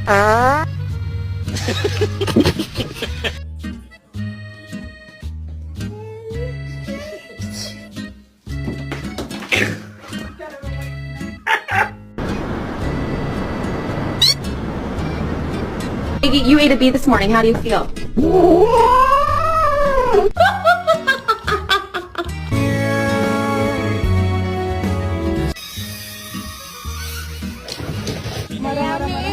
You ate a bee this morning. How do you feel? Marami.